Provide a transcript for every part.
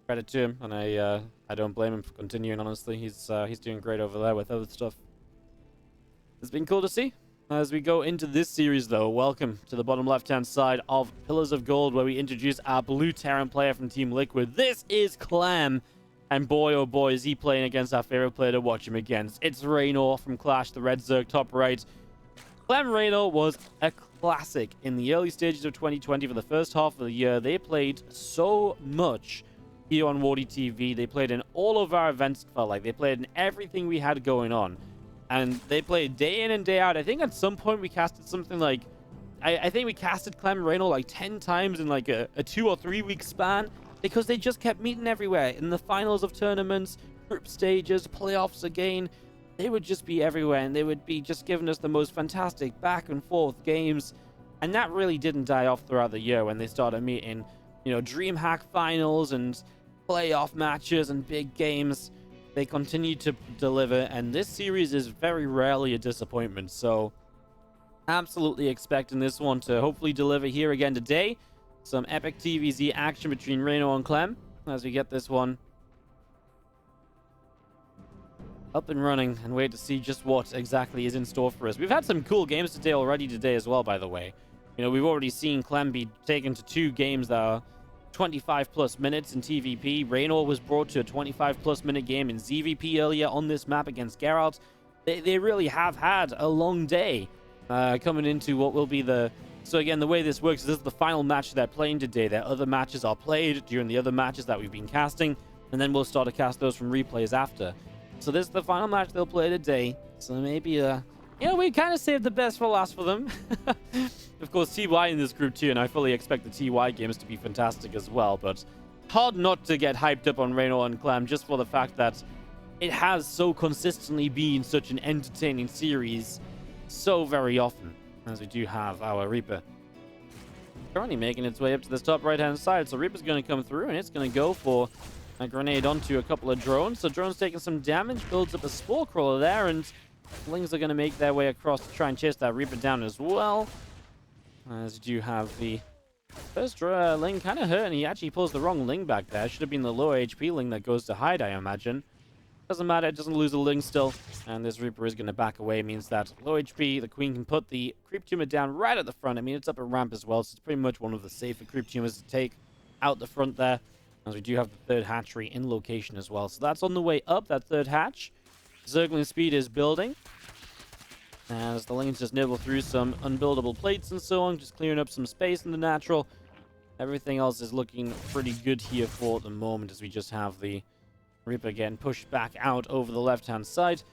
Credit to him, and I don't blame him for continuing. Honestly, he's doing great over there with other stuff. It's been cool to see. As we go into this series, though, welcome to the bottom left-hand side of Pillars of Gold, where we introduce our blue Terran player from Team Liquid. This is Clem, and boy, oh boy, is he playing against our favorite player to watch him against. It's Reynor from Clash, the red Zerg top right. Clem Reynor was a classic in the early stages of 2020 for the first half of the year. They played so much here on WardiTV. They played in all of our events, it felt like. They played in everything we had going on. And they played day in and day out. I think at some point we casted something like... I think we casted Clem Reynor like 10 times in like a 2 or 3 week span. Because they just kept meeting everywhere. In the finals of tournaments, group stages, playoffs again. They would just be everywhere. And they would be just giving us the most fantastic back and forth games. And that really didn't die off throughout the year when they started meeting, you know, DreamHack finals and playoff matches and big games. They continue to deliver, and this series is very rarely a disappointment. So, absolutely expecting this one to hopefully deliver here again today. Some epic TVZ action between Reynor and Clem as we get this one up and running and wait to see just what exactly is in store for us. We've had some cool games today as well, by the way. You know, we've already seen Clem be taken to 2 games that are 25 plus minutes in TVP. Reynor was brought to a 25 plus minute game in ZvT earlier on this map against Geralt. They really have had a long day coming into what will be the... So again, the way this works is this is the final match they're playing today. Their other matches are played during the other matches that we've been casting, and then we'll start to cast those from replays after. So this is the final match they'll play today. So maybe, you know, we kind of saved the best for last for them. Of course, TY in this group too, and I fully expect the TY games to be fantastic as well, but hard not to get hyped up on Reynor and Clem just for the fact that it has so consistently been such an entertaining series so very often, as we do have our Reaper currently making its way up to this top right-hand side. So Reaper's going to come through, and it's going to go for a grenade onto a couple of drones. So drones taking some damage, builds up a spore crawler there, and Lings are going to make their way across to try and chase that Reaper down as well. As you have the first Ling kind of hurt, and he actually pulls the wrong Ling back there. Should have been the low HP Ling that goes to hide, I imagine. Doesn't matter, it doesn't lose a Ling still. And this Reaper is going to back away. It means that low HP, the Queen can put the Creep Tumor down right at the front. I mean, it's up a ramp as well, so it's pretty much one of the safer Creep Tumors to take out the front there. As we do have the third hatchery in location as well. So that's on the way up, that third hatch. Zergling speed is building, as the Lings just nibble through some unbuildable plates and so on, just clearing up some space in the natural. Everything else is looking pretty good here for the moment, as we just have the Reaper again pushed back out over the left-hand side.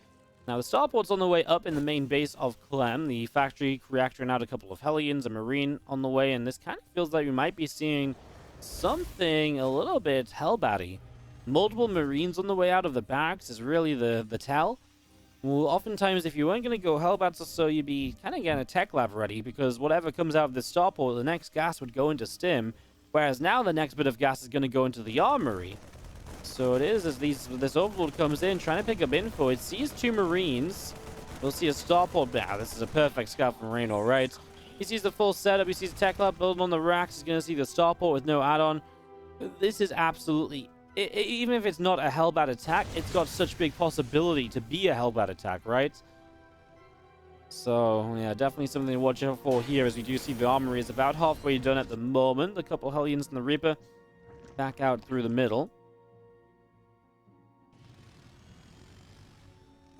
Now the starport's on the way up in the main base of Clem. The factory reactoring out a couple of Hellions, a Marine on the way, and this kind of feels like we might be seeing something a little bit Hellbatty. Multiple Marines on the way out of the barracks is really the tell. Well, oftentimes, if you weren't going to go Hellbats or so, you'd be kind of getting a tech lab ready, because whatever comes out of this starport, the next gas would go into Stim, whereas now the next bit of gas is going to go into the armory. So it is, as this overlord comes in, trying to pick up info. It sees 2 Marines. We'll see a starport. Yeah, this is a perfect scout from Reynor, right? He sees the full setup. He sees a tech lab building on the racks. He's going to see the starport with no add-on. This is absolutely... even if it's not a Hellbat attack, it's got such big possibility to be a Hellbat attack, right? So, yeah, definitely something to watch out for here, as we do see the armory is about halfway done at the moment. A couple Hellions and the Reaper back out through the middle.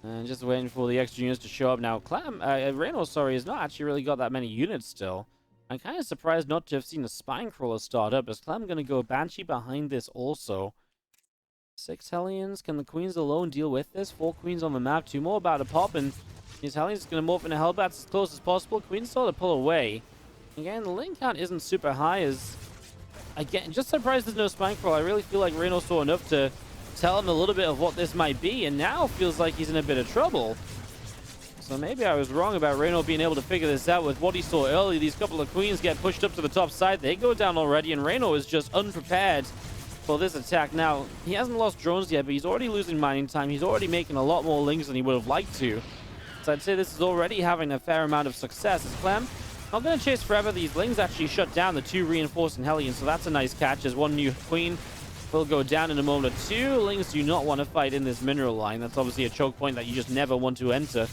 And just waiting for the extra units to show up. Now, Reynor, sorry, has not actually really got that many units still. I'm kind of surprised not to have seen a Spine Crawler start up. Is Clem going to go Banshee behind this also? 6 Hellions. Can the Queens alone deal with this? 4 Queens on the map. 2 more about to pop, and these Hellions are going to morph into Hellbats as close as possible. Queens start to pull away. Again, the link count isn't super high. As again, just surprised there's no Spine Crawler. I really feel like Reynor saw enough to tell him a little bit of what this might be, and now feels like he's in a bit of trouble. So maybe I was wrong about Reynor being able to figure this out with what he saw early. These couple of Queens get pushed up to the top side. They go down already, and Reynor is just unprepared for this attack. Now, he hasn't lost drones yet, but he's already losing mining time. He's already making a lot more Lings than he would have liked to. So I'd say this is already having a fair amount of success. As Clem not going to chase forever. These Lings actually shut down the 2 reinforcing Hellions, so that's a nice catch. There's 1 new Queen will go down in a moment or two. Lings do not want to fight in this mineral line. That's obviously a choke point that you just never want to enter.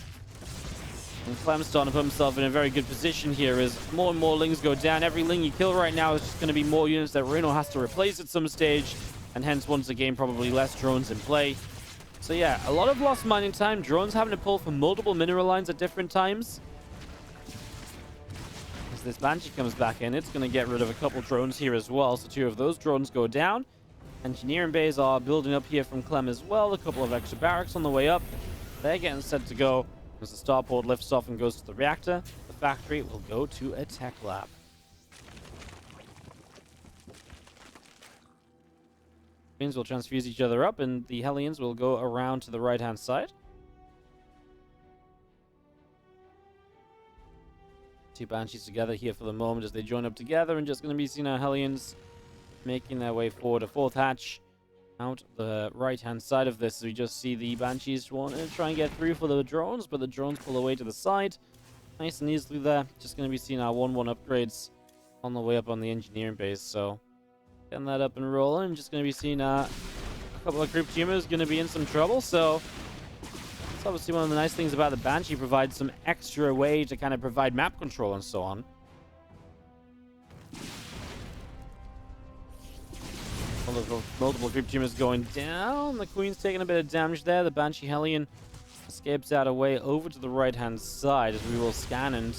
And Clem's starting to put himself in a very good position here as more and more Lings go down. Every Ling you kill right now is just going to be more units that Reynor has to replace at some stage. And hence, once again, probably less drones in play. So yeah, a lot of lost mining time. Drones having to pull from multiple mineral lines at different times. As this Banshee comes back in, it's going to get rid of a couple drones here as well. So 2 of those drones go down. Engineering bays are building up here from Clem as well. A couple of extra barracks on the way up. They're getting set to go. As the starport lifts off and goes to the reactor, the factory will go to a tech lab. Queens will transfuse each other up, and the Hellions will go around to the right-hand side. 2 Banshees together here for the moment as they join up together, and just going to be seeing our Hellions making their way forward. A 4th hatch out the right-hand side of this. We just see the Banshees want to try and get through for the drones, but the drones pull away to the side. Nice and easily there. Just going to be seeing our 1-1 upgrades on the way up on the engineering base. So getting that up and rolling. Just going to be seeing a couple of group tumors going to be in some trouble. So it's obviously one of the nice things about the Banshee. Provides some extra way to kind of provide map control and so on. Multiple group tumors going down. The Queen's taking a bit of damage there. The Banshee Hellion escapes out away over to the right-hand side as we will scan and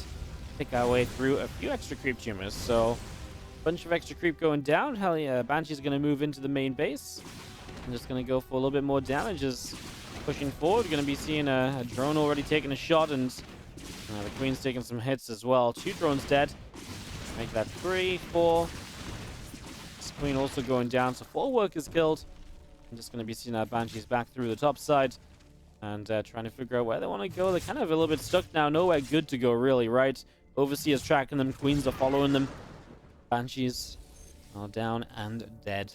pick our way through a few extra creep tumors. So, a bunch of extra creep going down. Banshee's going to move into the main base. I'm just going to go for a little bit more damage as pushing forward. We're going to be seeing a drone already taking a shot, and the Queen's taking some hits as well. 2 drones dead. Make that 3, 4. Queen also going down, so 4 workers killed. I'm just going to be seeing our Banshees back through the top side and trying to figure out where they want to go. They're kind of a little bit stuck now. Nowhere good to go, really, right? Overseer's tracking them. Queens are following them. Banshees are down and dead.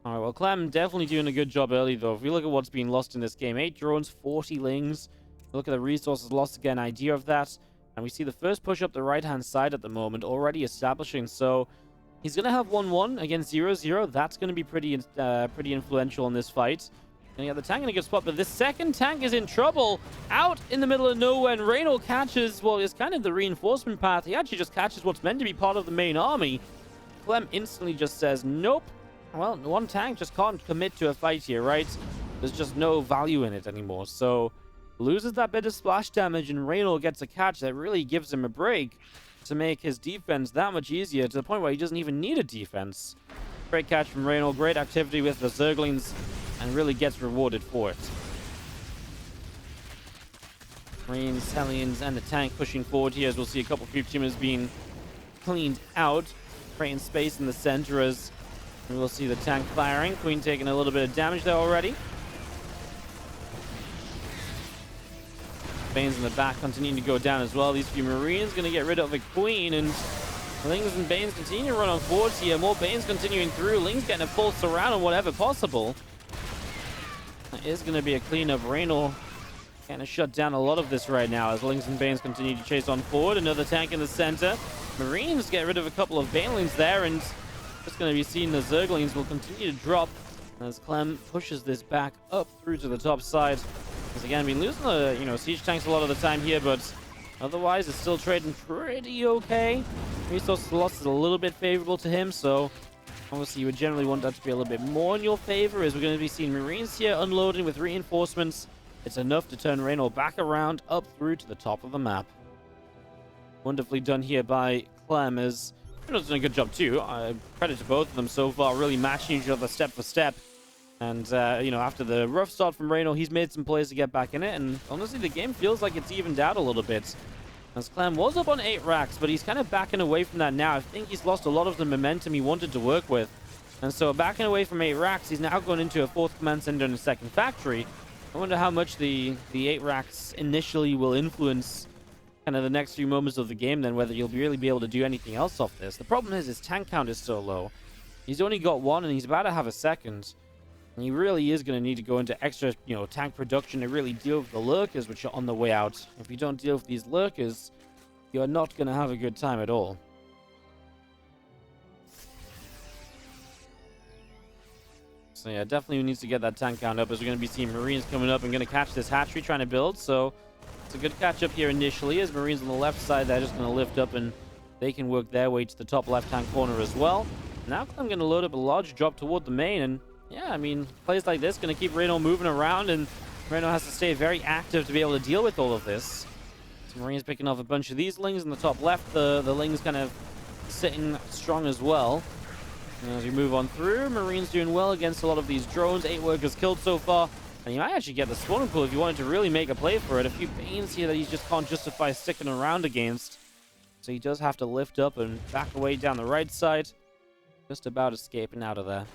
All right, well, Clem definitely doing a good job early, though. If we look at what's been lost in this game, 8 drones, 40 Lings. Look at the resources lost to get an idea of that. And we see the first push up the right-hand side at the moment already establishing. So he's going to have 1-1 against 0-0. That's going to be pretty influential in this fight. And yeah, the tank in a good spot, but this second tank is in trouble out in the middle of nowhere, and Reynor catches, well, it's kind of the reinforcement path. He actually just catches what's meant to be part of the main army. Clem instantly just says, nope. Well, 1 tank just can't commit to a fight here, right? There's just no value in it anymore. So loses that bit of splash damage, and Reynor gets a catch that really gives him a break to make his defense that much easier, to the point where he doesn't even need a defense. Great catch from Reynor, great activity with the Zerglings, and really gets rewarded for it. Marines, Hellions, and the tank pushing forward here, as we'll see a couple of creep tumors being cleaned out, creating space in the center as we will see the tank firing. Queen taking a little bit of damage there already. Banes in the back continuing to go down as well. These few Marines going to get rid of a Queen, and Lings and Banes continue to run on forwards here. More Banes continuing through. Lings getting a full surround on whatever possible. That is going to be a cleanup. Reynor kind of shut down a lot of this right now as Lings and Banes continue to chase on forward. Another tank in the center. Marines get rid of a couple of Banelings there, and just going to be seeing the Zerglings will continue to drop as Clem pushes this back up through to the top side. Because again, been losing the siege tanks a lot of the time here, but otherwise it's still trading pretty okay. Resources lost is a little bit favorable to him, so obviously you would generally want that to be a little bit more in your favor, as we're going to be seeing Marines here unloading with reinforcements. It's enough to turn Reynor back around up through to the top of the map. Wonderfully done here by Clem, as Reynor's done a good job too. Credit to both of them so far, really matching each other step for step. And, after the rough start from Reynor, he's made some plays to get back in it. And honestly, the game feels like it's evened out a little bit. As Clem was up on 8 racks, but he's kind of backing away from that now. I think he's lost a lot of the momentum he wanted to work with. And so backing away from 8 racks, he's now going into a 4th command center and a 2nd factory. I wonder how much the 8 racks initially will influence kind of the next few moments of the game, then whether you'll really be able to do anything else off this. The problem is his tank count is so low. He's only got 1, and he's about to have a 2nd. And he really is going to need to go into extra, tank production to really deal with the lurkers, which are on the way out. If you don't deal with these lurkers, you're not going to have a good time at all. So yeah, definitely needs to get that tank count up, as we're going to be seeing Marines coming up and going to catch this hatchery trying to build. So it's a good catch up here initially, as Marines on the left side, they're just going to lift up and they can work their way to the top left-hand corner as well. Now I'm going to load up a large drop toward the main, and yeah, I mean, plays like this going to keep Reynor moving around, and Reynor has to stay very active to be able to deal with all of this. So Marines picking off a bunch of these lings in the top left. The lings kind of sitting strong as well. And as we move on through, Marines doing well against a lot of these drones. 8 workers killed so far. And you might actually get the spawning pool if you wanted to really make a play for it. A few Banes here that he just can't justify sticking around against. So he does have to lift up and back away down the right side. Just about escaping out of there.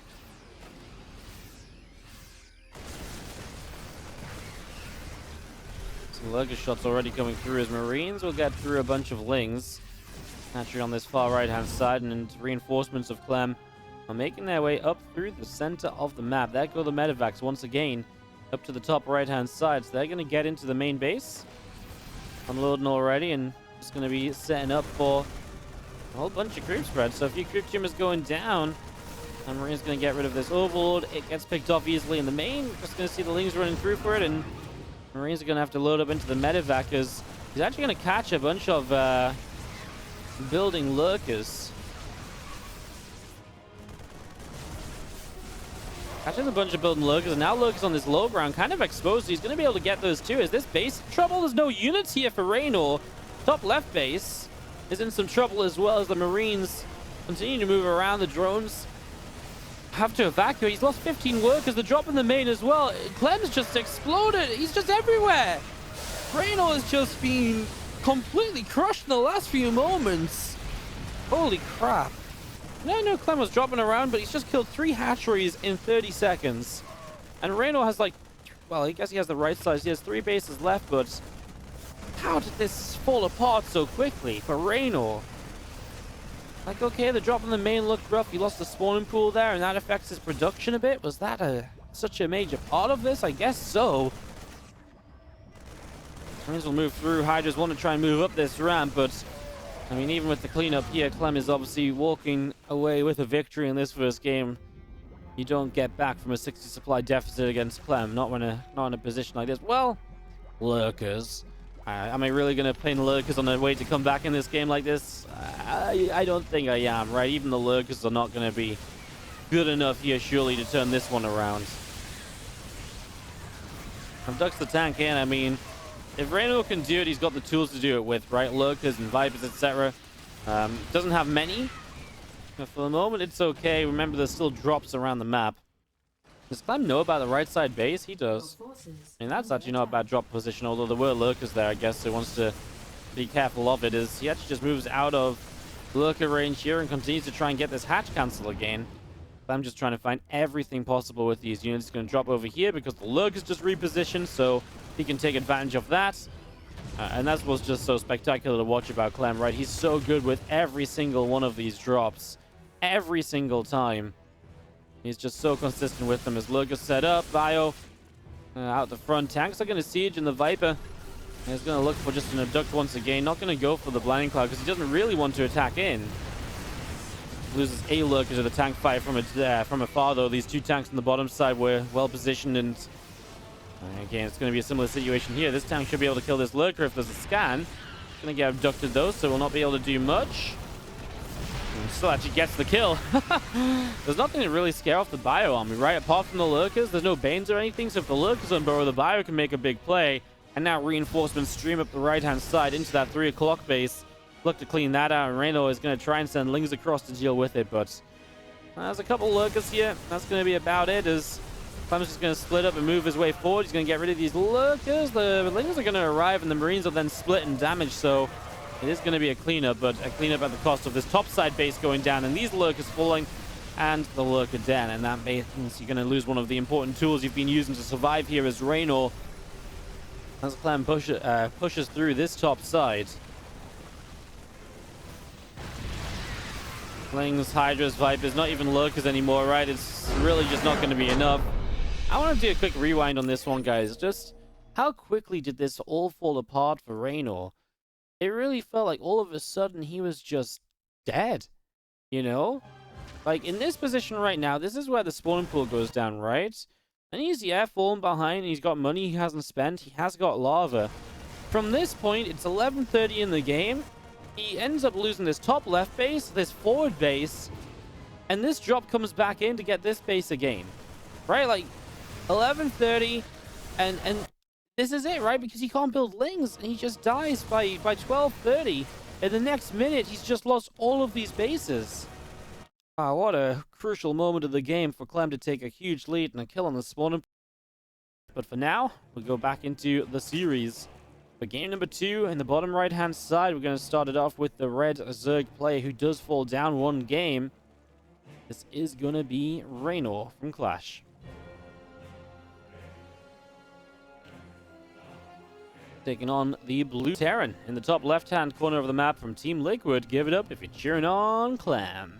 Some lurker shots already coming through as Marines will get through a bunch of lings. Hatchery on this far right hand side, and reinforcements of Clem are making their way up through the center of the map. There go the medevacs once again up to the top right hand side. So they're going to get into the main base. Unloading already, and just going to be setting up for a whole bunch of creep spreads. So a few creep tumors going down, and Marine's going to get rid of this overlord. It gets picked off easily in the main. Just going to see the lings running through for it, and Marines are going to have to load up into the medevac, because he's actually going to catch a bunch of building lurkers. Catches a bunch of building lurkers, and now lurkers on this low ground, kind of exposed. He's going to be able to get those too. Is this base in trouble? There's no units here for Reynor. Top left base is in some trouble, as well as the Marines continue to move around. The drones have to evacuate. He's lost 15 workers. The drop in the main as well. Clem's just exploded. He's just everywhere. Reynor has just been completely crushed in the last few moments. Holy crap. No, no, Clem was dropping around, but he's just killed 3 hatcheries in 30 seconds. And Reynor has like, well, I guess he has the right size. He has 3 bases left, but how did this fall apart so quickly for Reynor? Like, okay, the drop in the main looked rough. He lost the spawning pool there, and that affects his production a bit. Was that such a major part of this? I guess so. Marines will move through. Hydras want to try and move up this ramp, but I mean, even with the cleanup here, Clem is obviously walking away with a victory in this first game. You don't get back from a 60 supply deficit against Clem, not in a position like this. Well, lurkers. Am I really going to play lurkers on their way to come back in this game like this? I don't think I am, right? Even the lurkers are not going to be good enough here, surely, to turn this one around. Abducts the tank in. I mean, if Reynor can do it, he's got the tools to do it with, right? Lurkers and Vipers, etc. Doesn't have many. But for the moment, it's okay. Remember, there's still drops around the map. Does Clem know about the right side base? He does. I mean, that's actually not a bad drop position, although there were lurkers there, I guess, so he wants to be careful of it. As he actually just moves out of lurker range here and continues to try and get this hatch cancel again. I'm just trying to find everything possible with these units. He's going to drop over here because the lurkers just repositioned, so he can take advantage of that. And that's what's just so spectacular to watch about Clem, right? He's so good with every single one of these drops. Every single time. He's just so consistent with them. As lurkers set up, Bio out the front. Tanks are going to siege, and the Viper is going to look for just an abduct once again. Not going to go for the blinding cloud because he doesn't really want to attack in. Loses a lurker to the tank fight from afar, though. These 2 tanks on the bottom side were well positioned, and again, it's going to be a similar situation here. This tank should be able to kill this lurker if there's a scan. Going to get abducted, though, so will not be able to do much. And still actually gets the kill. There's nothing to really scare off the Bio army, right? Apart from the lurkers, there's no Banes or anything, so if the lurkers on burrow, the Bio can make a big play. And now reinforcements stream up the right-hand side into that 3 o'clock base. Look to clean that out, and Reynor is going to try and send lings across to deal with it, but there's a couple lurkers here. That's going to be about it, as Clem's just going to split up and move his way forward. He's going to get rid of these lurkers. The lings are going to arrive, and the Marines will then split and damage, so it is going to be a cleanup, but a cleanup at the cost of this topside base going down, and these lurkers falling, and the lurker den, and that means you're going to lose one of the important tools you've been using to survive here as Reynor, as Clem pushes through this top side. Lings, Hydras, Vipers, not even lurkers anymore, right? It's really just not going to be enough. I want to do a quick rewind on this one, guys. Just how quickly did this all fall apart for Reynor? It really felt like all of a sudden he was just dead, you know? Like, in this position right now, this is where the spawning pool goes down, right? And he's, yeah, falling behind. He's got money he hasn't spent. He has got lava. From this point, it's 11:30 in the game. He ends up losing this top left base, this forward base, and this drop comes back in to get this base again. Right? Like, 11:30, and this is it, right? Because he can't build lings, and he just dies by 12:30. In the next minute, he's just lost all of these bases. Ah, what a crucial moment of the game for Clem to take a huge lead and a kill on the spawner. But for now, we'll go back into the series. For game number 2, in the bottom right-hand side, we're going to start it off with the red Zerg player who does fall down one game. This is going to be Reynor from Clash. Taking on the blue Terran in the top left-hand corner of the map from Team Liquid. Give it up if you're cheering on Clem.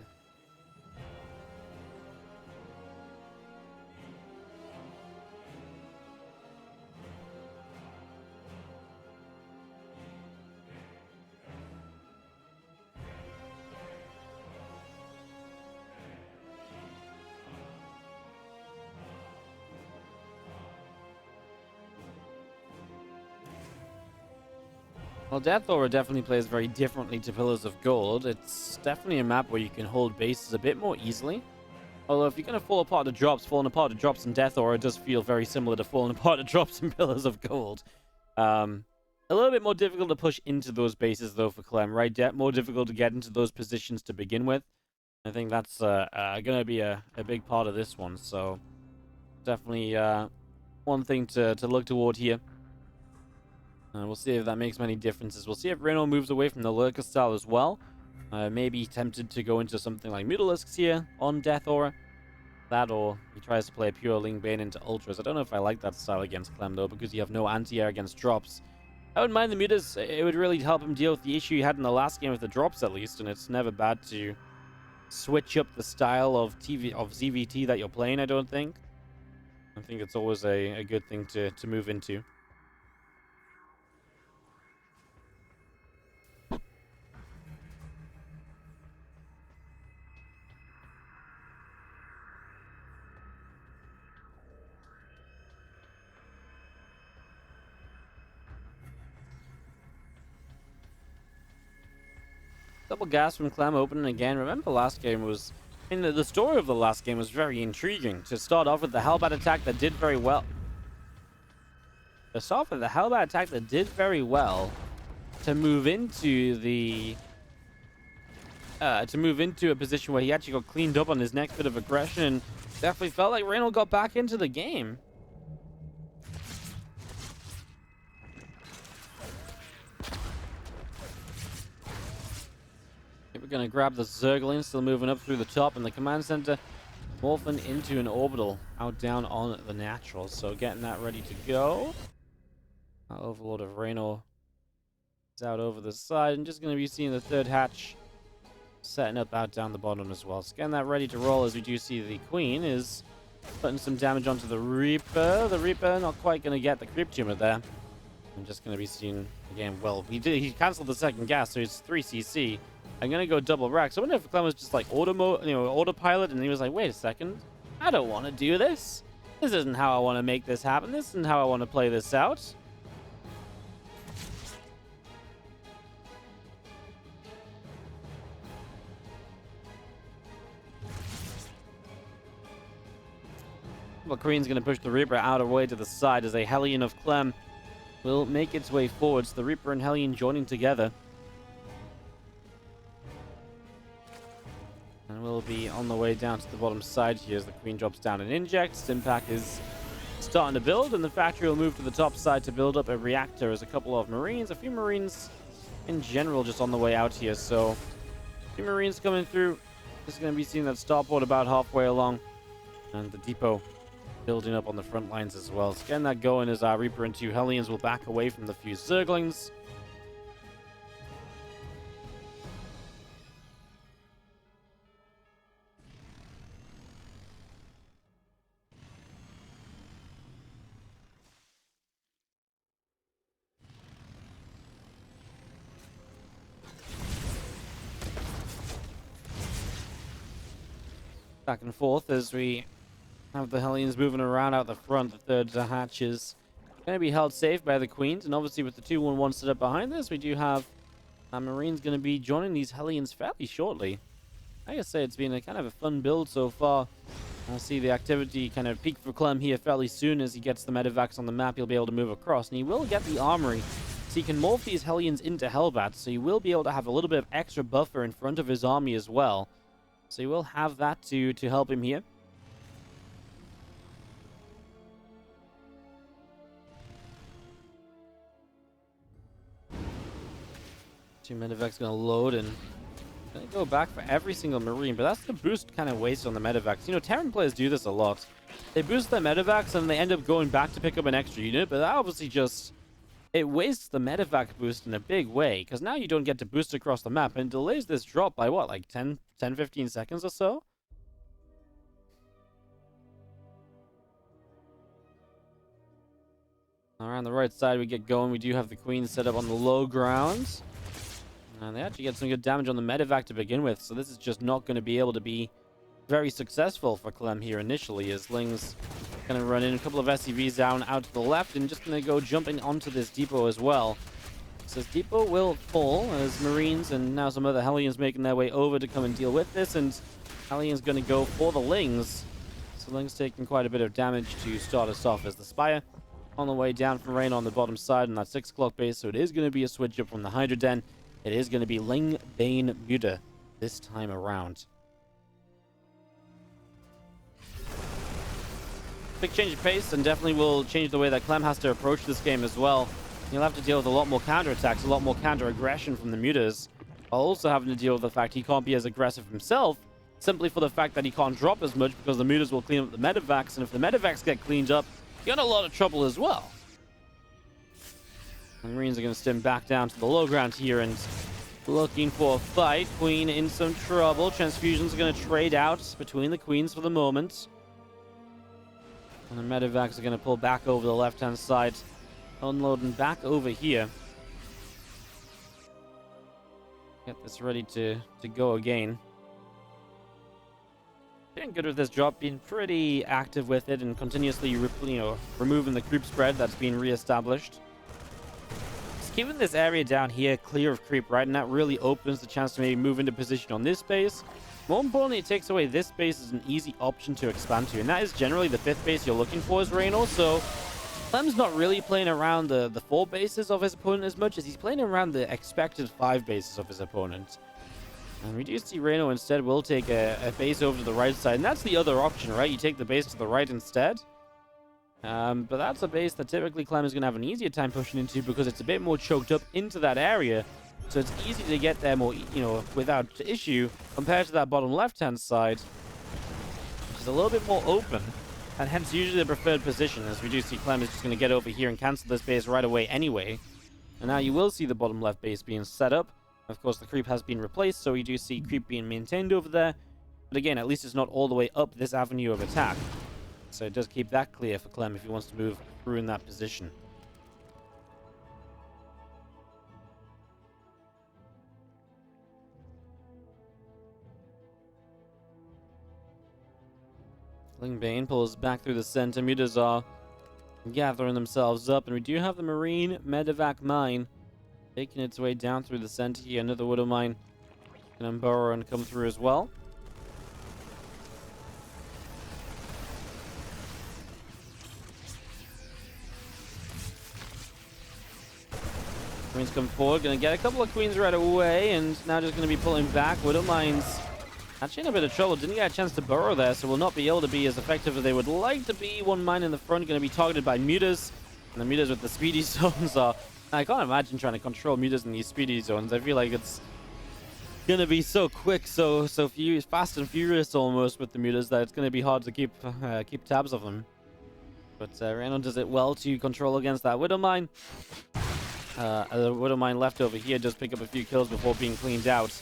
Well, Death Aura definitely plays very differently to Pillars of Gold. It's definitely a map where you can hold bases a bit more easily. Although if you're going to fall apart to drops, falling apart to drops in Death Aura does feel very similar to falling apart to drops in Pillars of Gold. A little bit more difficult to push into those bases, though, for Clem, right? More difficult to get into those positions to begin with. I think that's going to be a big part of this one. So definitely one thing to look toward here. We'll see if that makes many differences. We'll see if Reynor moves away from the Lurker style as well. Maybe tempted to go into something like Mutalisks here on Death Aura. That, or he tries to play a pure Ling Bane into Ultras. I don't know if I like that style against Clem, though, because you have no anti-air against drops. I wouldn't mind the Mutas. It would really help him deal with the issue he had in the last game with the drops, at least, and it's never bad to switch up the style of ZvT that you're playing, I don't think. I think it's always a good thing to move into. Double gas from Clem opening again. Remember last game was... I mean, the story of the last game was very intriguing. To start off with the Hellbat attack that did very well. To start off with the Hellbat attack that did very well. To move into the... to move into a position where he actually got cleaned up on his next bit of aggression. And definitely felt like Reynor got back into the game. We're going to grab the Zerglings, still moving up through the top, and the command center morphing into an orbital out down on the natural. So getting that ready to go. Our Overlord of Reynor is out over the side, and just going to be seeing the third hatch setting up out down the bottom as well. So getting that ready to roll, as we do see the Queen is putting some damage onto the Reaper. The Reaper not quite going to get the creep tumor there. I'm just going to be seeing again. Well, he cancelled the second gas, so it's 3 CC. I'm gonna go double rack. So I wonder if Clem was just like autopilot, and he was like, wait a second, I don't want to do this. This isn't how I want to make this happen. This isn't how I want to play this out. Well, Queen's gonna push the Reaper out of the way to the side as a Hellion of Clem will make its way forwards. The Reaper and Hellion joining together. And we'll be on the way down to the bottom side here as the Queen drops down and injects. Stimpack is starting to build, and the factory will move to the top side to build up a reactor as a couple of Marines, a few Marines in general just on the way out here. So, a few Marines coming through. Just going to be seeing that starport about halfway along. And the depot building up on the front lines as well. So getting that going as our Reaper and 2 Hellions will back away from the few Zerglings. back and forth as we have the Hellions moving around out the front. The third hatch is going to be held safe by the Queens, and obviously with the 2-1-1 set up behind this, we do have Marines going to be joining these Hellions fairly shortly. I gotta say, it's been a kind of a fun build so far. I'll see the activity kind of peak for Clem here fairly soon. As he gets the medevacs on the map, he'll be able to move across, and he will get the armory, so he can morph these Hellions into Hellbats, so he will be able to have a little bit of extra buffer in front of his army as well. So he will have that to help him here. Two medevacs going to load and going to go back for every single Marine, but that's the boost kind of wasted on the medevacs. You know, Terran players do this a lot. They boost their medevacs and they end up going back to pick up an extra unit, but that obviously just, it wastes the medevac boost in a big way, because now you don't get to boost across the map, and delays this drop by what, like 10-15 seconds or so? Around the right side we get going. We do have the Queen set up on the low ground. And they actually get some good damage on the medevac to begin with, so this is just not going to be able to be very successful for Clem here initially, as Ling's going to run in a couple of SCVs down out to the left and just going to go jumping onto this depot as well. So this depot will fall as Marines and now some other Hellions making their way over to come and deal with this, and Hellions going to go for the Lings. So Ling's taking quite a bit of damage to start us off as the Spire on the way down from Reynor on the bottom side on that 6 o'clock base, so it is going to be a switch up from the Hydra Den. It is going to be Ling, Bane, Muta this time around. Big change of pace, and definitely will change the way that Clem has to approach this game as well. He'll have to deal with a lot more counterattacks, a lot more counter-aggression from the Mutas, while also having to deal with the fact he can't be as aggressive himself, simply for the fact that he can't drop as much because the Mutas will clean up the medevacs, and if the medevacs get cleaned up, you're in a lot of trouble as well. The Marines are going to stim back down to the low ground here and looking for a fight. Queen in some trouble. Transfusions are going to trade out between the Queens for the moment. And the medevacs are going to pull back over the left-hand side, unloading back over here. Get this ready to go again. Doing good with this drop, being pretty active with it and continuously removing the creep spread that's been re-established. Keeping this area down here clear of creep, right? And that really opens the chance to maybe move into position on this base. More importantly, it takes away this base as an easy option to expand to. And that is generally the 5th base you're looking for as Reynor. So Clem's not really playing around the 4 bases of his opponent as much as he's playing around the expected 5 bases of his opponent. And we do see Reynor instead will take a base over to the right side. And that's the other option, right? You take the base to the right instead. But that's a base that typically Clem is going to have an easier time pushing into because it's a bit more choked up into that area. So it's easy to get there more, without issue compared to that bottom left-hand side, which is a little bit more open. And hence usually the preferred position, as we do see Clem is just going to get over here and cancel this base right away anyway. And now you will see the bottom left base being set up. Of course, the creep has been replaced, so you do see creep being maintained over there. But again, at least it's not all the way up this avenue of attack. So it does keep that clear for Clem if he wants to move through in that position. Bane pulls back through the center. Mutas are gathering themselves up, and we do have the Marine Medevac Mine making its way down through the center here. Another Widow Mine can burrow and come through as well. Queens come forward, gonna get a couple of Queens right away, and now just gonna be pulling back. Widow Mines actually in a bit of trouble. Didn't get a chance to burrow there, so will not be able to be as effective as they would like to be. One mine in the front gonna be targeted by Mutas, and the Mutas with the speedy zones are... I can't imagine trying to control Mutas in these speedy zones. I feel like it's gonna be so quick, so fast and furious almost with the Mutas that it's gonna be hard to keep tabs of them. But Reynor does it well to control against that Widow Mine. The Widow Mine left over here does pick up a few kills before being cleaned out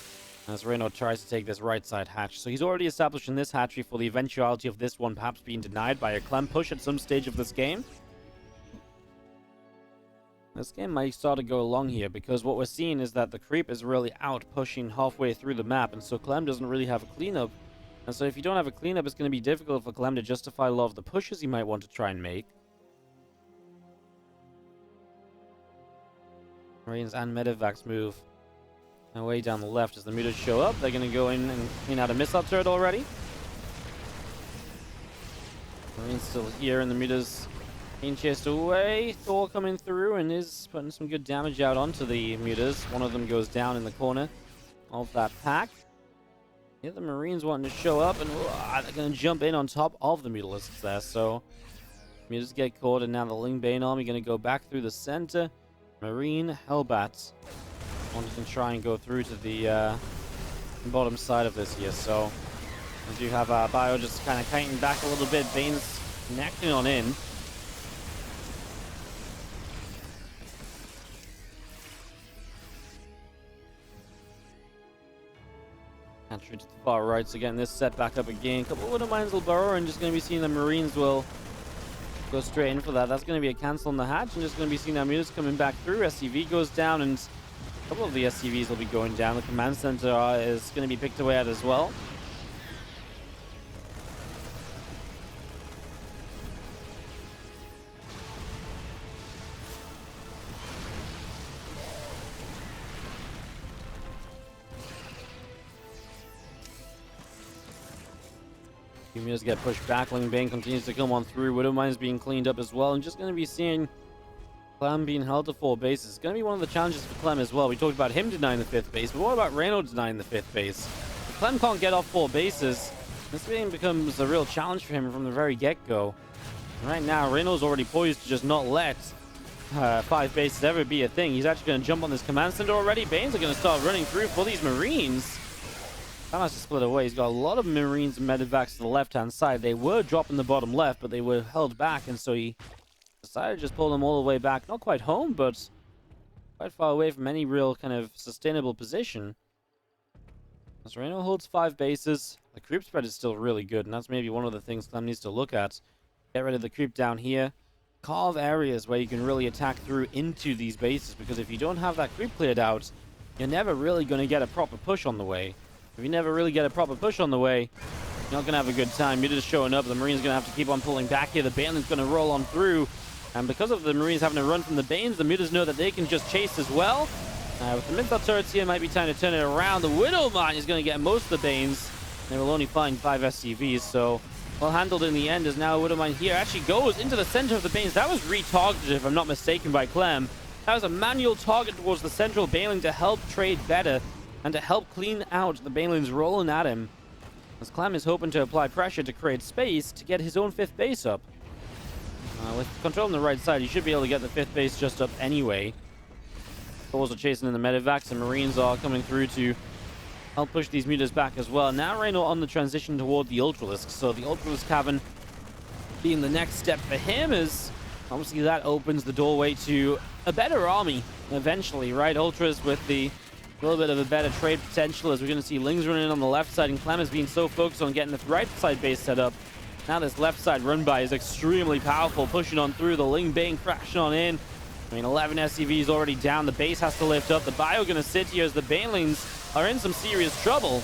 as Reynor tries to take this right side hatch. So he's already established in this hatchery for the eventuality of this one perhaps being denied by a Clem push at some stage of this game. This game might start to go along here because what we're seeing is that the creep is really out pushing halfway through the map, and so Clem doesn't really have a cleanup And so if you don't have a cleanup, it's going to be difficult for Clem to justify a lot of the pushes he might want to try and make. Marines and Medivacs move away down the left as the mutas show up. They're going to go in and clean out a missile turret already. Marines still here, and the mutas being chased away. Thor coming through and is putting some good damage out onto the mutas. One of them goes down in the corner of that pack. The other Marines wanting to show up, and they're going to jump in on top of the Mutalisks there. So mutas get caught, and now the Lingbane army going to go back through the center. Marine Hellbats wanting to try and go through to the bottom side of this here. So we do have our Bio just kind of kiting back a little bit. Bane's connecting on in. Entry to the far right, so getting this set back up again. A couple of Widow Mines will burrow, and just going to be seeing the Marines will go straight in for that. That's going to be a cancel on the hatch, and just going to be seeing our mutas coming back through. SCV goes down, and a couple of the SCVs will be going down. The command center is going to be picked away at as well. Mutas get pushed back. Lingbane continues to come on through. Widow Mines being cleaned up as well. And just going to be seeing Clem being held to 4 bases. It's going to be one of the challenges for Clem as well. We talked about him denying the 5th base, but what about Reynor denying the 5th base? If Clem can't get off 4 bases, this game becomes a real challenge for him from the very get-go. Right now, Reynor's already poised to just not let 5 bases ever be a thing. He's actually going to jump on this command center already. Banes are going to start running through for these Marines. That has to split away. He's got a lot of Marines and Medivacs to the left-hand side. They were dropping the bottom left, but they were held back, and so he decided to just pull them all the way back. Not quite home, but quite far away from any real kind of sustainable position. As Reynor holds 5 bases, the creep spread is still really good, and that's maybe one of the things Clem needs to look at. Get rid of the creep down here. Carve areas where you can really attack through into these bases, because if you don't have that creep cleared out, you're never really going to get a proper push on the way. If you never really get a proper push on the way, you're not going to have a good time. You're just showing up. The Marines going to have to keep on pulling back here. The Banelin's going to roll on through. And because of the Marines having to run from the Banes, the Mutas know that they can just chase as well. With the missile turrets here, might be time to turn it around. The Widow Mine is going to get most of the Banes. They will only find 5 SCVs, so well handled in the end, as now Widow Mine here actually goes into the center of the Banes. That was retargeted, if I'm not mistaken, by Clem. That was a manual target towards the central Baneling to help trade better and to help clean out the Banelings rolling at him, as Clem is hoping to apply pressure to create space to get his own 5th base up. With control on the right side, he should be able to get the 5th base just up anyway. Thors are chasing in the Medivacs, and Marines are coming through to help push these mutas back as well. Now Reynor on the transition toward the Ultralisk, so the Ultralisk Cavern being the next step for him, is obviously that opens the doorway to a better army eventually, right? Ultras with the little bit of a better trade potential, as we're going to see Lings running in on the left side, and Clem is being so focused on getting this right side base set up. Now this left side run by is extremely powerful, pushing on through. The Lingbane crashing on in. I mean, 11 SCVs already down. The base has to lift up. The Bio going to sit here as the Banelings are in some serious trouble.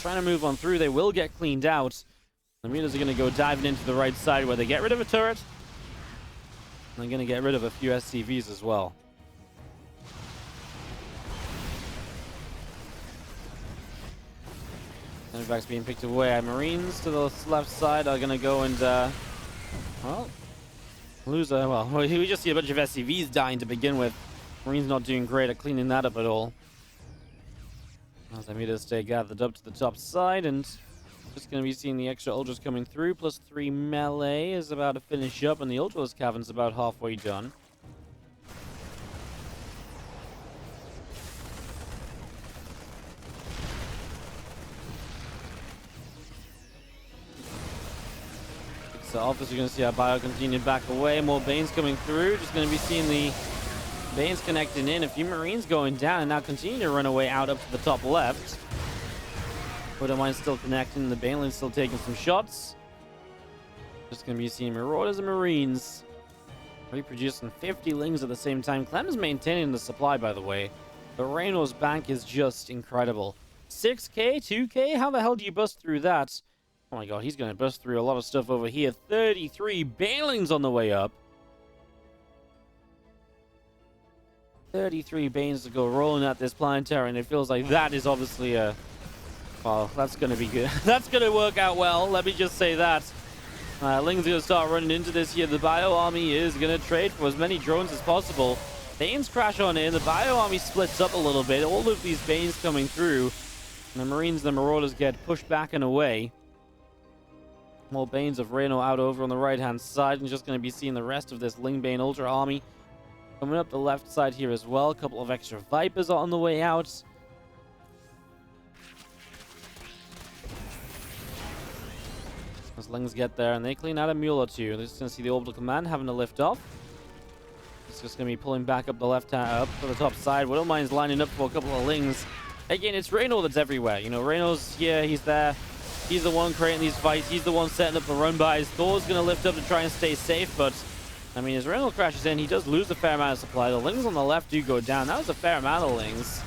Trying to move on through. They will get cleaned out. The Mutas are going to go diving into the right side where they get rid of a turret. And they're going to get rid of a few SCVs as well. Medivacs being picked away. Marines to the left side are going to go and, well, lose a, well, we just see a bunch of SCVs dying to begin with. Marines not doing great at cleaning that up at all. As the Mutas stay gathered up to the top side, and just going to be seeing the extra Ultras coming through. Plus 3 melee is about to finish up, and the Ultras Cavern's about halfway done. So obviously you're going to see our Bio continue back away. More Banes coming through. Just going to be seeing the Banes connecting in. A few Marines going down, and now continue to run away out up to the top left. Widow Mine still connecting. The Baneling's still taking some shots. Just going to be seeing Marauders and Marines reproducing 50 Lings at the same time. Clem is maintaining the supply, by the way. But Reynor's bank is just incredible. 6k, 2k? How the hell do you bust through that? Oh my god, he's going to bust through a lot of stuff over here. 33 banelings on the way up. 33 Banes to go rolling at this Planetary, and it feels like that is obviously a... Well, that's going to be good. That's going to work out well, let me just say that. Ling's going to start running into this here. The Bio Army is going to trade for as many drones as possible. Banes crash on in. The Bio Army splits up a little bit. All of these Banes coming through. And the Marines and the Marauders get pushed back and away. More Banes of Reynor out over on the right-hand side. And just going to be seeing the rest of this Ling Bane Ultra Army coming up the left side here as well. A couple of extra Vipers are on the way out. As Lings get there, and they clean out a mule or two. They're just going to see the Orbital Command having to lift off. It's just going to be pulling back up the left hand, up to the top side. Widowmine's lining up for a couple of Lings. Again, it's Reynor that's everywhere. You know, Reynor's here, he's there. He's the one creating these fights. He's the one setting up the run-bys. Thor's going to lift up to try and stay safe, but... I mean, as Reynor crashes in, he does lose a fair amount of supply. The Lings on the left do go down. That was a fair amount of Lings.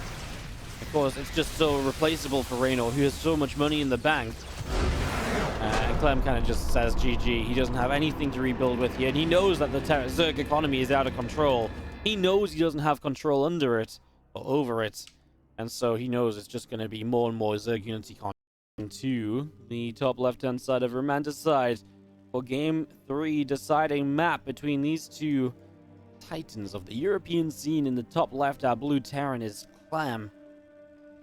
Of course, it's just so replaceable for Reynor, who has so much money in the bank. And Clem kind of just says GG. He doesn't have anything to rebuild with here, and he knows that the Zerg economy is out of control. He knows he doesn't have control under it, or over it. And so he knows it's just going to be more and more Zerg Unity content to the top left-hand side of Romanticide. For Game 3 deciding map between these two titans of the European scene. In the top left, our blue Terran is Clem,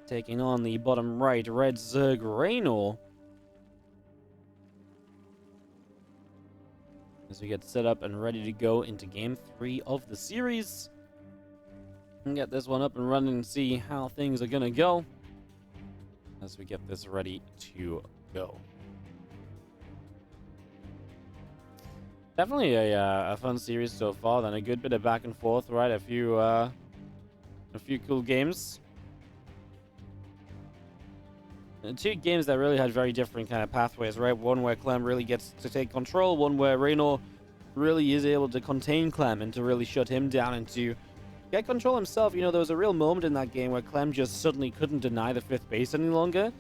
taking on the bottom right, red Zerg Reynor. As we get set up and ready to go into Game 3 of the series. And get this one up and running and see how things are going to go. As we get this ready to go. Definitely a fun series so far. Then a good bit of back and forth, right? A few cool games. And two games that really had very different kind of pathways, right? One where Clem really gets to take control. One where Reynor really is able to contain Clem and to really shut him down and to get control himself. You know, there was a real moment in that game where Clem just suddenly couldn't deny the 5th base any longer.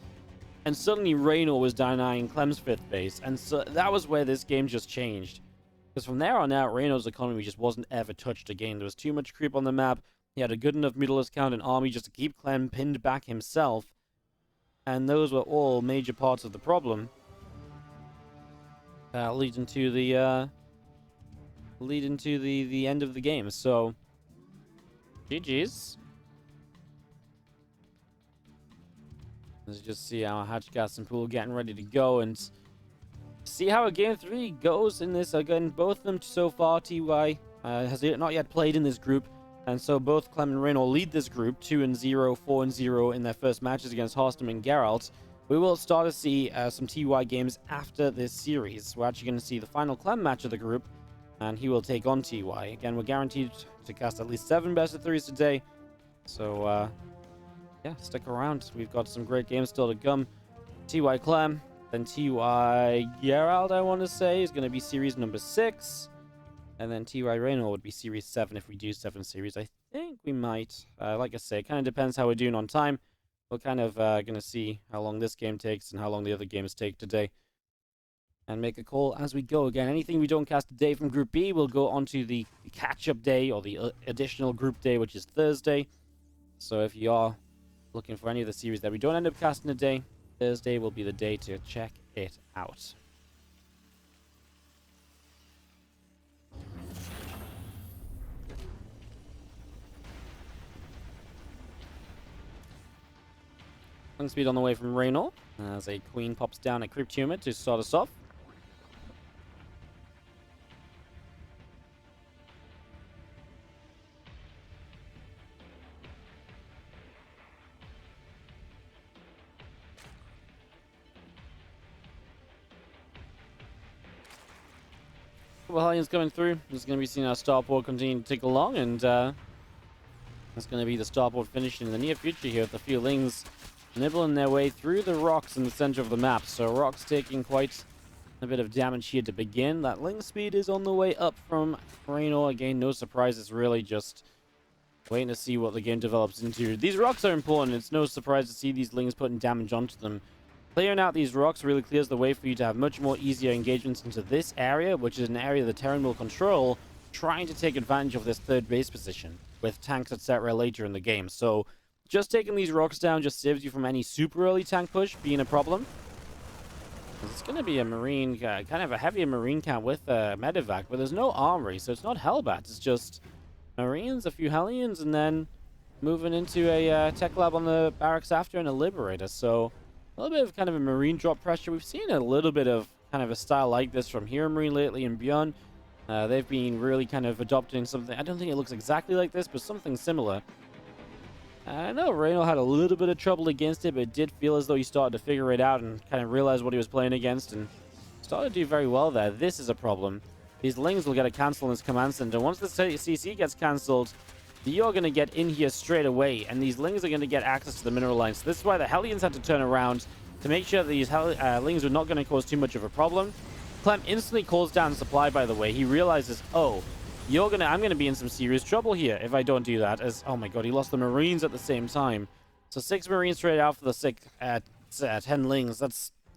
And suddenly Reynor was denying Clem's 5th base. And so that was where this game just changed. Because from there on out, Reynor's economy just wasn't ever touched again. There was too much creep on the map. He had a good enough Mutalisc count and army just to keep Clem pinned back himself. And those were all major parts of the problem. Leading to the end of the game. So, GG's. Let's just see our Hatchcast and Pool getting ready to go and see how Game 3 goes in this. Again, both of them so far, TY has not yet played in this group. And so both Clem and Reynor lead this group 2-0, 4-0 in their first matches against Harstam and Geralt. We will start to see some TY games after this series. We're actually going to see the final Clem match of the group, and he will take on TY. Again, we're guaranteed to cast at least 7 best of 3s today. So, yeah, stick around. We've got some great games still to come. TY Clem, then TY Geralt, I want to say, is going to be series number 6. And then TY Reynor would be series 7 if we do 7 series. I think we might. Like I say, it kind of depends how we're doing on time. We're kind of going to see how long this game takes and how long the other games take today. And make a call as we go. Again, anything we don't cast today from Group B will go on to the catch-up day or the additional Group Day, which is Thursday. So if you are looking for any of the series that we don't end up casting today, Thursday will be the day to check it out. One speed on the way from Reynor as a queen pops down at Crypt Humor to start us off. Well, Hellions coming through. Just going to be seeing our starport continue to tick along, and that's going to be the starport finishing in the near future here with a few Lings nibbling their way through the rocks in the center of the map. So rocks taking quite a bit of damage here to begin. That Ling speed is on the way up from Reynor. Again, no surprises really, just Waiting to see what the game develops into. These rocks are important. It's no surprise to see these Lings putting damage onto them. Clearing out these rocks really clears the way for you to have much more easier engagements into this area, which is an area the Terran will control, trying to take advantage of this third base position with tanks, etc. later in the game. So just taking these rocks down just saves you from any super early tank push being a problem. It's going to be a marine, kind of a heavier marine count with medevac, but there's no armory, so it's not Hellbats. It's just Marines, a few Hellions, and then moving into a tech lab on the barracks after and a Liberator. So a little bit of kind of a Marine drop pressure. We've seen a little bit of kind of a style like this from Hero Marine lately and beyond. They've been really kind of adopting something. I don't think it looks exactly like this, but something similar. I know Reynor had a little bit of trouble against it, but it did feel as though he started to figure it out and kind of realize what he was playing against and started to do very well there. This is a problem. These Lings will get a cancel in this command center. Once the CC gets cancelled, you're going to get in here straight away, and these Lings are going to get access to the mineral lines. So this is why the Hellions had to turn around to make sure that these Lings were not going to cause too much of a problem. Clem instantly calls down supply, by the way. He realizes, oh, I'm going to be in some serious trouble here if I don't do that. As oh my god, he lost the Marines at the same time. So 6 Marines straight out for the 10 Lings.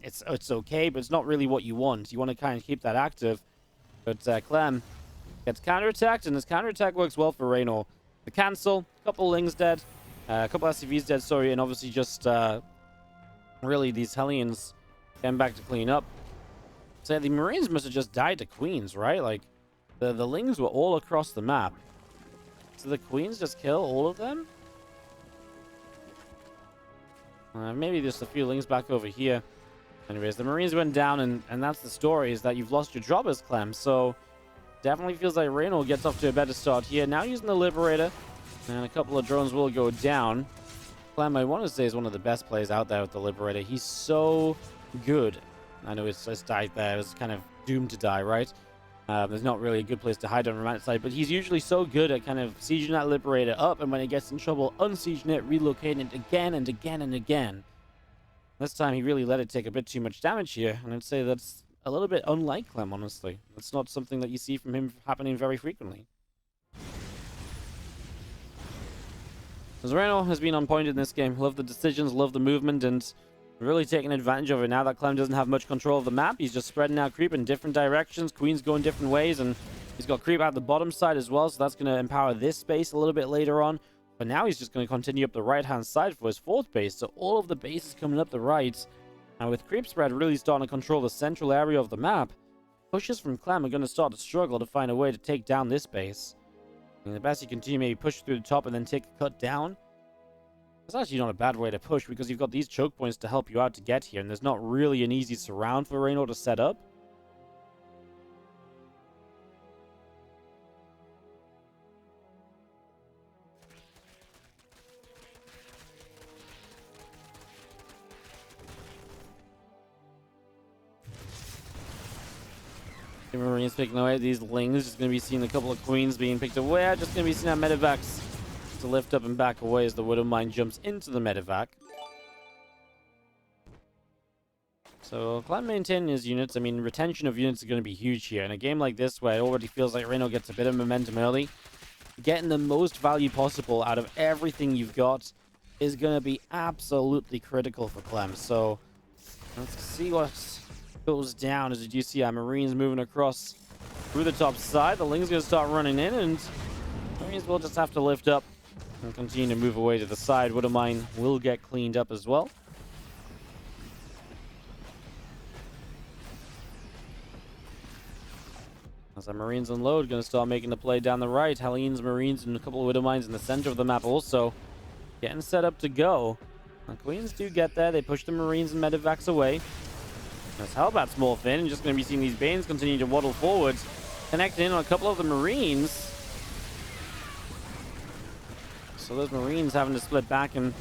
It's okay, but it's not really what you want. You want to kind of keep that active. But Clem gets counterattacked, and this counterattack works well for Reynor. The cancel, a couple Lings dead, a couple SCVs dead, sorry, and obviously just really these Hellions getting back to clean up. So the Marines must have just died to Queens, right? Like, the Lings were all across the map. So the Queens just kill all of them? Maybe just a few Lings back over here. Anyways, the Marines went down, and that's the story, is that you've lost your jobbers, Clem. So, definitely feels like Reynor gets off to a better start here. Now using the Liberator, and a couple of drones will go down. Clem, I want to say, is one of the best players out there with the Liberator. He's so good. I know it's just died there. It was kind of doomed to die, right? There's not really a good place to hide on the right side, but he's usually so good at kind of sieging that Liberator up, and when it gets in trouble, unsieging it, relocating it again and again and again. This time he really let it take a bit too much damage here, and I'd say that's a little bit unlike Clem, honestly. That's not something that you see from him happening very frequently. As Reynor has been on point in this game, love the decisions, love the movement, and really taking advantage of it now that Clem doesn't have much control of the map. He's just spreading out creep in different directions. Queen's going different ways, and he's got creep out the bottom side as well, so that's going to empower this space a little bit later on. But now he's just going to continue up the right-hand side for his 4th base, so all of the bases coming up the right. And with creep spread really starting to control the central area of the map, pushes from Clem are going to start to struggle to find a way to take down this base. And the best you can do, maybe push through the top and then take a cut down. It's actually not a bad way to push, because you've got these choke points to help you out to get here, and there's not really an easy surround for Reynor to set up. The Marines picking away at these Lings. Just going to be seeing a couple of Queens being picked away. Just going to be seeing our medevacs to lift up and back away as the Widowmine jumps into the medevac. So Clem maintaining his units. I mean, retention of units is going to be huge here. In a game like this, where it already feels like Reynor gets a bit of momentum early, getting the most value possible out of everything you've got is going to be absolutely critical for Clem. So let's see what goes down as you do see our Marines moving across through the top side. The Ling's going to start running in, and Marines will just have to lift up and continue to move away to the side. Widowmine will get cleaned up as well. As our Marines unload, going to start making the play down the right. Hellions, Marines, and a couple of Widowmines in the center of the map also getting set up to go. The Queens do get there. They push the Marines and medevacs away. As Hellbats morph in, and just going to be seeing these Banes continue to waddle forwards, connecting in on a couple of the Marines. So those Marines having to split back, and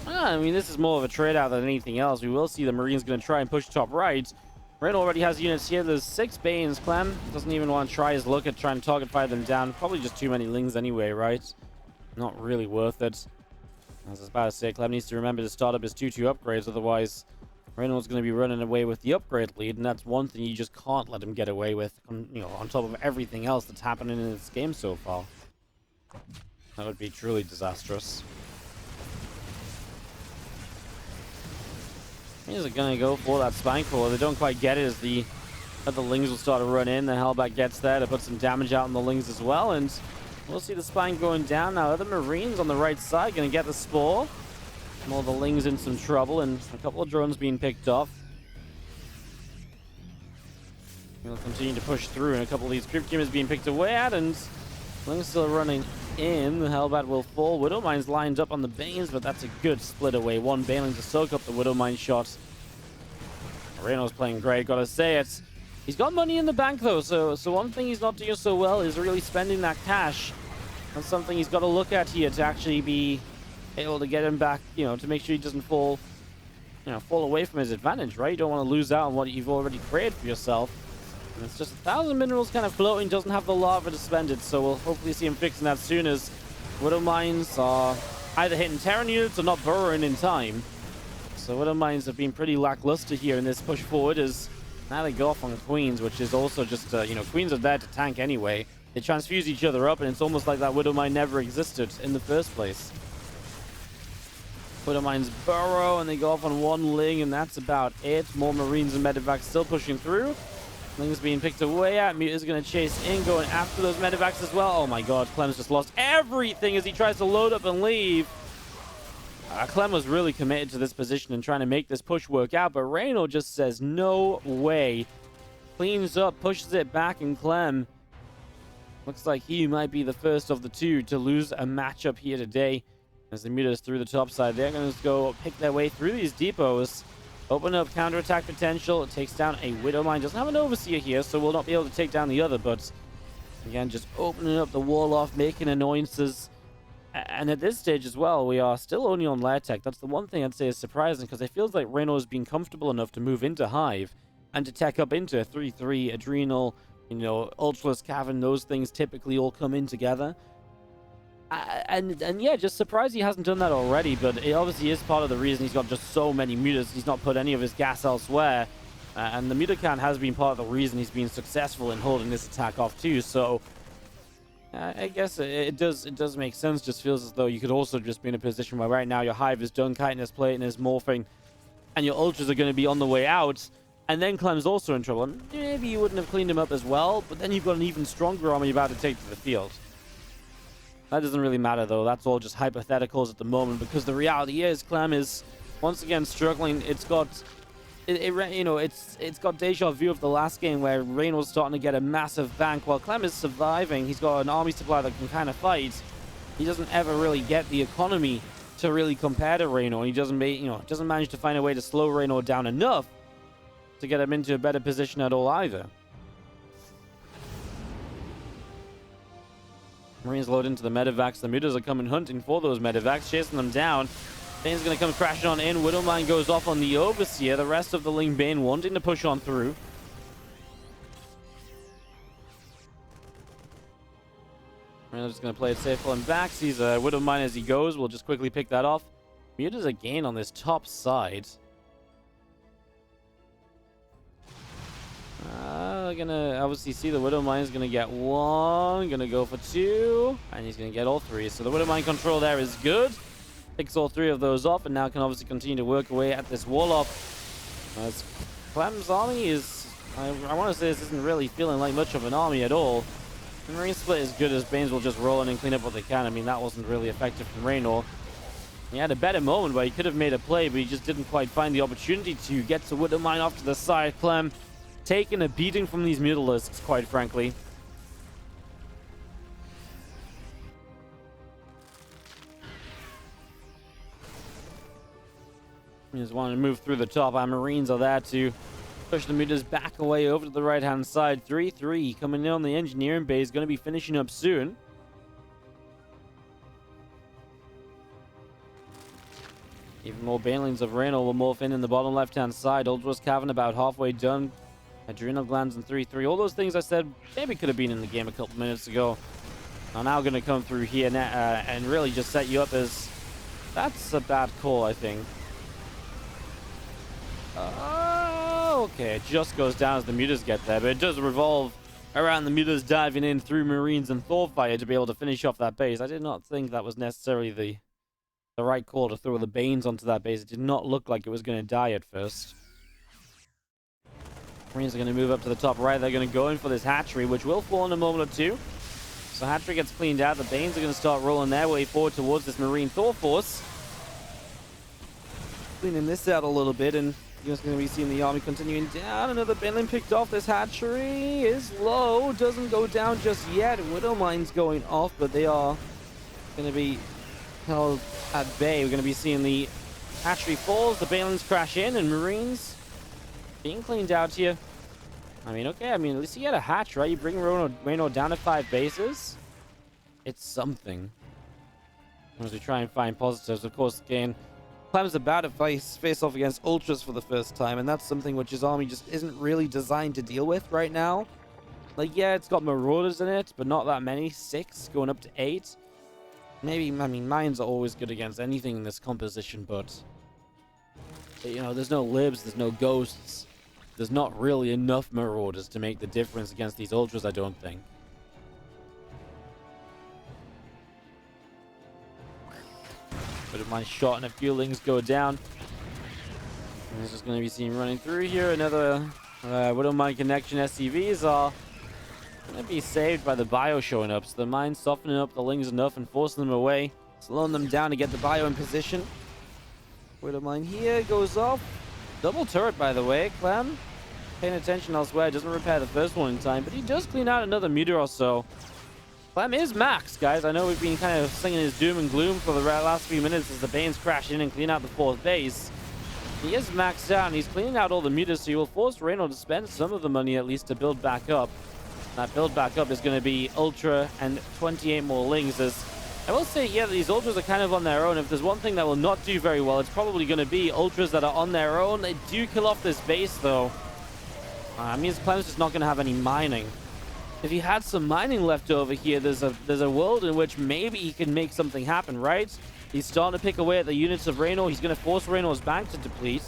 I mean, this is more of a trade out than anything else. We will see the Marines going to try and push top right. Red already has units here. There's 6 Banes. Clem doesn't even want to try his look at trying to target fire them down. Probably just too many Lings anyway, right? Not really worth it. As I was about to say, Clem needs to remember to start up his 2-2 upgrades, otherwise Reynor's going to be running away with the upgrade lead, and that's one thing you just can't let him get away with, you know, on top of everything else that's happening in this game so far. That would be truly disastrous. He's gonna go for that spine crawler. They don't quite get it as the Lings will start to run in. The Hellbat gets there to put some damage out on the Lings as well, and we'll see the spine going down. Now other Marines on the right side gonna get the spore. All the Lings in some trouble, and a couple of drones being picked off. We'll continue to push through, and a couple of these Crypt Gamers being picked away at, and Lings still running in. The Hellbat will fall. Widowmine's lined up on the Banes, but that's a good split away. One Baneling to soak up the Widowmine shot. Reynor's playing great, gotta say it. He's got money in the bank though, so one thing he's not doing so well is really spending that cash. That's something he's got to look at here to actually be able to get him back, you know, to make sure he doesn't fall away from his advantage, right? You don't want to lose out on what you've already created for yourself. And it's just 1,000 minerals kind of floating, doesn't have the lava to spend it, so we'll hopefully see him fixing that soon, as Widow Mines are either hitting Terran units or not burrowing in time. So Widow Mines have been pretty lackluster here in this push forward, as now they go off on Queens, which is also just, Queens are there to tank anyway. They transfuse each other up, and it's almost like that Widow Mine never existed in the first place. Widow Mines burrow, and they go off on one Ling, and that's about it. More Marines and Medivacs still pushing through. Ling's being picked away at. Muta's going to chase in, going after those Medivacs as well. Oh my god, Clem's just lost everything as he tries to load up and leave. Clem was really committed to this position and trying to make this push work out, but Reynor just says no way. Cleans up, pushes it back, and Clem looks like he might be the first of the two to lose a matchup here today. As the Mutas through the top side, they're going to go pick their way through these depots. Open up counterattack potential. It takes down a Widow Mine. Doesn't have an Overseer here, so we'll not be able to take down the other, but again, just opening up the wall off, making annoyances. And at this stage as well, we are still only on lair tech. That's the one thing I'd say is surprising, because it feels like Reynor has been comfortable enough to move into Hive and to tech up into 3-3, Adrenal, Ultraless Cavern. Those things typically all come in together. And yeah, just surprised he hasn't done that already, but it obviously is part of the reason he's got just so many mutas. He's not put any of his gas elsewhere. And the Mutacan has been part of the reason he's been successful in holding this attack off too, so I guess it does make sense. Just feels as though you could also just be in a position where right now your Hive is done, Chitin is plating, is morphing, and your Ultras are going to be on the way out, and then Clem's also in trouble. And maybe you wouldn't have cleaned him up as well, but then you've got an even stronger army you're about to take to the field. That doesn't really matter though. That's all just hypotheticals at the moment, because the reality is Clem is once again struggling. It's got it's got deja vu of the last game where Reynor was starting to get a massive bank while Clem is surviving. He's got an army supply that can kind of fight. He doesn't ever really get the economy to really compare to Reynor. He doesn't manage to find a way to slow Reynor down enough to get him into a better position at all either. Marines load into the Medivacs. The Mutas are coming hunting for those Medivacs, chasing them down. Bane's going to come crashing on in. Widowmine goes off on the Overseer. The rest of the Ling Bane wanting to push on through. We're just going to play it safe, pulling back. Sees a Widowmine as he goes. We'll just quickly pick that off. Mutas again on this top side. Gonna obviously see the Widowmine is gonna get one, gonna go for two, and he's gonna get all three. So the Widowmine control there is good. Picks all three of those off, and now can obviously continue to work away at this wall off. As Clem's army is, I want to say this isn't really feeling like much of an army at all. The Marine split is good as Banes will just roll in and clean up what they can. I mean, that wasn't really effective from Reynor. He had a better moment where he could have made a play, but he just didn't quite find the opportunity to get to Widowmine off to the side. Clem taking a beating from these Mutalisks, quite frankly. He just wanted to move through the top. Our Marines are there to push the Mutas back away over to the right-hand side. 3-3 coming in on the engineering base. Going to be finishing up soon. Even more Banelings of Reynor will morph in the bottom left-hand side. Ultras Cavern about halfway done. Adrenal Glands and 3-3. All those things I said maybe could have been in the game a couple minutes ago are now going to come through here and really just set you up as... That's a bad call, I think. Okay, it just goes down as the Mutas get there, but it does revolve around the mutas diving in through Marines and Thorfire to be able to finish off that base. I did not think that was necessarily the right call to throw the Banes onto that base. It did not look like it was going to die at first. Marines are going to move up to the top right. They're going to go in for this hatchery, which will fall in a moment or two. So hatchery gets cleaned out. The Banes are going to start rolling their way forward towards this Marine Thor force. Cleaning this out a little bit, and you're just going to be seeing the army continuing down. Another Baneling picked off. This hatchery is low. Doesn't go down just yet. Widowmine's going off, but they are going to be held at bay. We're going to be seeing the hatchery falls. The Banelings crash in, and Marines being cleaned out here. I mean, okay. I mean, at least you get a hatch, right? You bring Reynor down to 5 bases. It's something. As we try and find positives, of course, again, Clem's about to face off against Ultras for the first time, and that's something which his army just isn't really designed to deal with right now. Like, yeah, it's got Marauders in it, but not that many. 6 going up to 8. Maybe, I mean, mines are always good against anything in this composition, but you know, there's no libs, there's no ghosts. There's not really enough Marauders to make the difference against these Ultras, I don't think. But my shot and a few lings go down. And this is going to be seen running through here. Another Widowmine connection SCVs are going to be saved by the bio showing up. So the mine's softening up the lings enough and forcing them away. Slowing them down to get the bio in position. Widowmine here goes off. Double turret, by the way. Clem paying attention elsewhere. Doesn't repair the first one in time, but he does clean out another meter or so. Clem is max, guys. I know we've been kind of singing his doom and gloom for the last few minutes as the Banes crash in and clean out the 4th base. He is maxed out, and he's cleaning out all the meters, so he will force Reynor to spend some of the money at least to build back up. That build back up is going to be Ultra and 28 more lings. As I will say, yeah, these Ultras are kind of on their own. If there's one thing that will not do very well, it's probably going to be Ultras that are on their own. They do kill off this base, though. Means Clem's just not going to have any mining. If he had some mining left over here, there's a world in which maybe he can make something happen, right? He's starting to pick away at the units of Reynor. He's going to force Reynor's bank to deplete.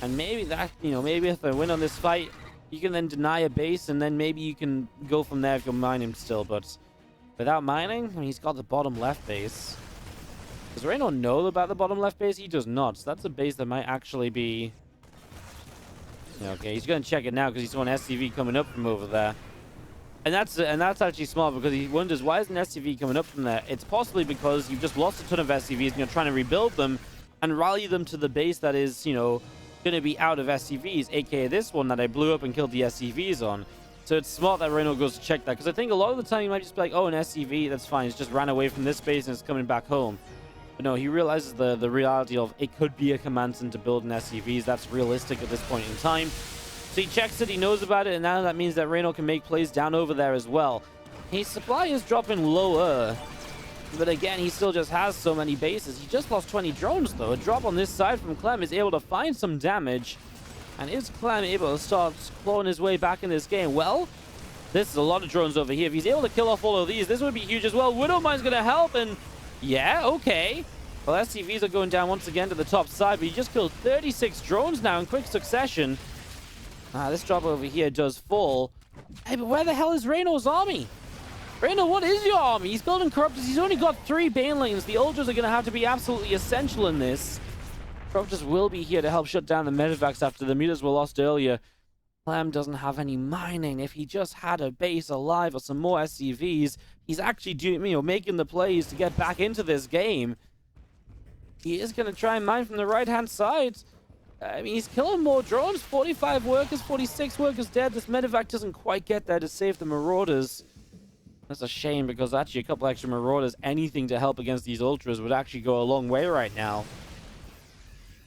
And maybe that, you know, maybe if I win on this fight, you can then deny a base, and then maybe you can go from there if you're mining still. But without mining, I mean, he's got the bottom left base. Does Reynor know about the bottom left base? He does not. So that's a base that might actually be... Okay, he's going to check it now because he saw an SCV coming up from over there. And that's actually smart, because he wonders, why isn't SCV coming up from there? It's possibly because you've just lost a ton of SCVs and you're trying to rebuild them and rally them to the base that is, you know, going to be out of SCVs, aka this one that I blew up and killed the SCVs on. So it's smart that Reynor goes to check that, because I think a lot of the time you might just be like, oh, an SCV, that's fine. It's just ran away from this base and it's coming back home. But no, he realizes the reality of it could be a command center to build an SCVs. That's realistic at this point in time. So he checks it, he knows about it, and now that means that Reynor can make plays down over there as well. His supply is dropping lower, but again, he still just has so many bases. He just lost 20 drones, though. A drop on this side from Clem is able to find some damage. And is Clem able to start clawing his way back in this game? Well, this is a lot of drones over here. If he's able to kill off all of these, this would be huge as well. Widowmine's going to help, and yeah, okay. Well, SCVs are going down once again to the top side, but he just killed 36 drones now in quick succession. This drop over here does fall. Hey, but where the hell is Reynor's army? Reynor, what is your army? He's building Corruptors. He's only got 3 Banelings. The Ultras are going to have to be absolutely essential in this. Corruptors will be here to help shut down the medevacs after the meters were lost earlier. Clem doesn't have any mining. If he just had a base alive or some more SCVs, he's actually doing, you know, making the plays to get back into this game. He is going to try and mine from the right-hand side. I mean, he's killing more drones. 45 workers, 46 workers dead. This medevac doesn't quite get there to save the Marauders. That's a shame, because actually a couple extra Marauders, anything to help against these Ultras would actually go a long way right now.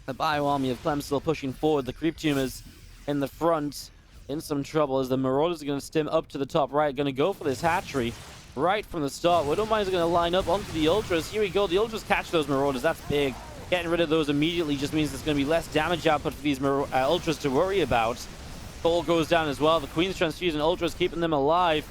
The bio army of Clem still pushing forward. The creep tumors in the front in some trouble as the Marauders are going to stim up to the top right. Going to go for this hatchery right from the start. Widowmines are going to line up onto the Ultras. Here we go. The Ultras catch those Marauders. That's big. Getting rid of those immediately just means there's going to be less damage output for these Ultras to worry about. Soul goes down as well. The Queen's Transfusion Ultras keeping them alive.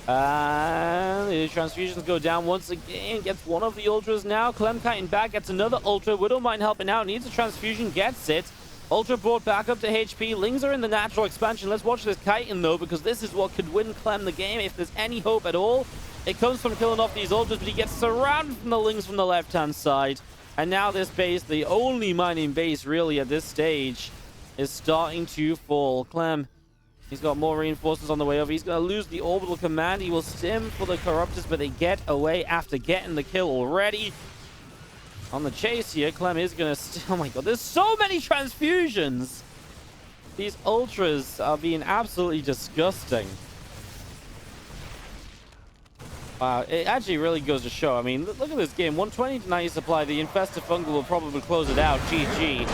The transfusions go down once again. Gets one of the Ultras now. Clem kiting back. Gets another Ultra. Widowmine helping out. Needs a transfusion. Gets it. Ultra brought back up to HP. Lings are in the natural expansion. Let's watch this Chitin, though, because this is what could win Clem the game if there's any hope at all. It comes from killing off these Ultras, but he gets surrounded from the Lings from the left-hand side. And now this base, the only mining base really at this stage, is starting to fall. Clem, he's got more reinforcements on the way over. He's going to lose the orbital command. He will stim for the Corruptors, but they get away after getting the kill already. On the chase here, Clem is going to... Oh my god, there's so many transfusions! These Ultras are being absolutely disgusting. Wow, it actually really goes to show. I mean, look at this game. 120 to 90 supply. The Infested Fungal will probably close it out. GG.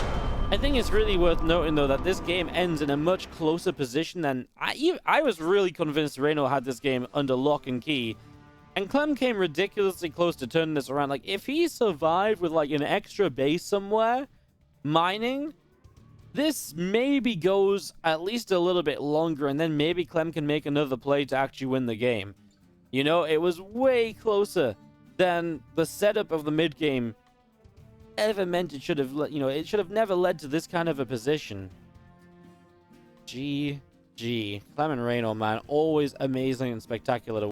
I think it's really worth noting, though, that this game ends in a much closer position than... I was really convinced Reynor had this game under lock and key. And Clem came ridiculously close to turning this around. Like, if he survived with, like, an extra base somewhere, mining, this maybe goes at least a little bit longer, and then maybe Clem can make another play to actually win the game. You know, it was way closer than the setup of the mid-game ever meant it should have, you know, it should have never led to this kind of a position. GG. Clem and Reynor, man, always amazing and spectacular to